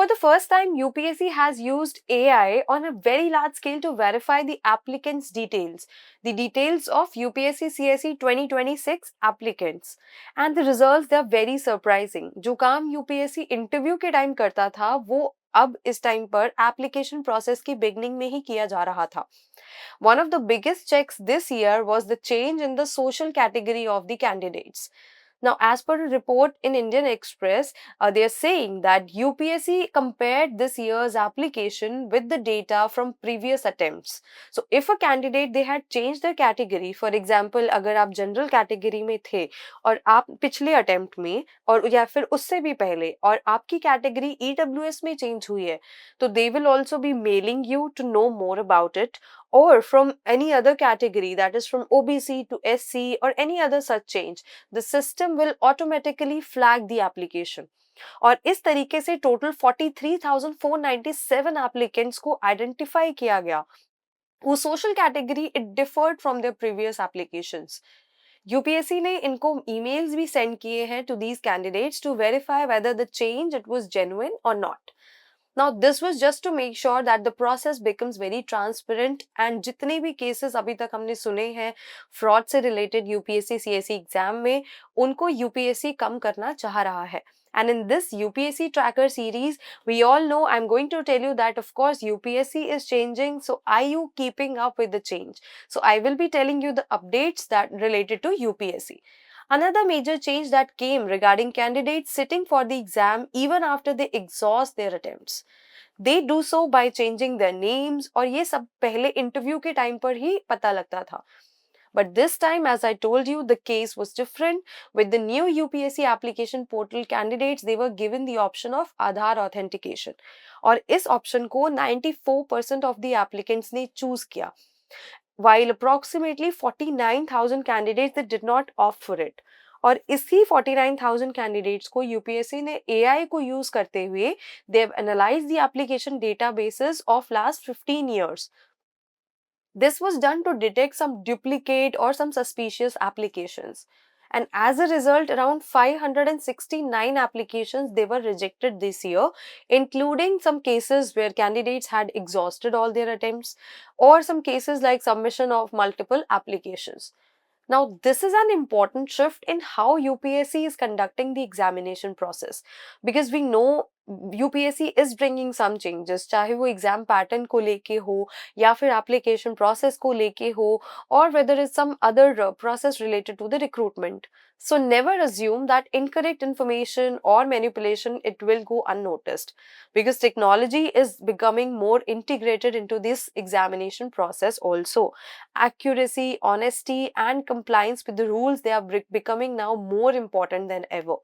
For the first time, UPSC has used AI on a very large scale to verify the applicants' details, the details of UPSC CSE 2026 applicants. And the results, they are very surprising. जो काम UPSC interview के time करता था, वो अब इस time पर application process की बिगनिंग में ही किया जा रहा था. One of the biggest checks this year was the change in the social category of the candidates. Now, as per a report in Indian Express, they are saying that UPSC compared this year's application with the data from previous attempts. So, if a candidate they had changed their category, for example, अगर आप general category में थे और आप पिछले attempt में और या फिर उससे भी पहले और आपकी category EWS में change हुई है, तो they will also be mailing you to know more about it, or from any other category, that is from OBC to SC or any other such change, the system will automatically flag the application. और इस तरीके से total 43,497 applicants को identify किया गया. वो social category it differed from their previous applications. UPSC ने इनको ईमेल्स भी सेंड किए हैं to these candidates to verify whether the change it was genuine और not. Now, this was just to make sure that the process becomes very transparent and जितने भी cases अभी तक हमने सुने हैं fraud से related UPSC CSE exam में, उनको UPSC कम करना चाह रहा है. And in this UPSC tracker series, we all know I'm going to tell you that of course UPSC is changing, so are you keeping up with the change? So I will be telling you the updates that related to UPSC. Another major change that came regarding candidates sitting for the exam even after they exhaust their attempts. They do so by changing their names और ये सब पहले interview के time पर ही पता लगता था. But this time, as I told you, the case was different. With the new UPSC application portal, candidates they were given the option of Aadhaar authentication. और इस option को 94% of the applicants ने choose किया, while approximately 49,000 candidates they did not opt for it. और इसी 49,000 candidates को UPSC ने AI को यूज करते हुए they have analysed the application databases of last 15 years. This was done to detect some duplicate or some suspicious applications. And as a result, around 569 applications they were rejected this year, including some cases where candidates had exhausted all their attempts, or some cases like submission of multiple applications. Now, this is an important shift in how UPSC is conducting the examination process, because we know UPSC is bringing some changes, चाहे वो exam pattern को लेके हो या फिर application process को लेके हो, or whether it's some other process related to the recruitment. So never assume that incorrect information or manipulation it will go unnoticed, because technology is becoming more integrated into this examination process also. Accuracy, honesty and compliance with the rules, they are becoming now more important than ever.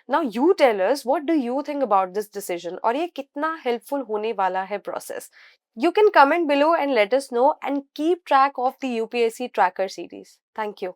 Now you tell us, what do you think about this decision और ये कितना helpful होने वाला है process? You can comment below and let us know, and keep track of the UPSC tracker series. Thank you.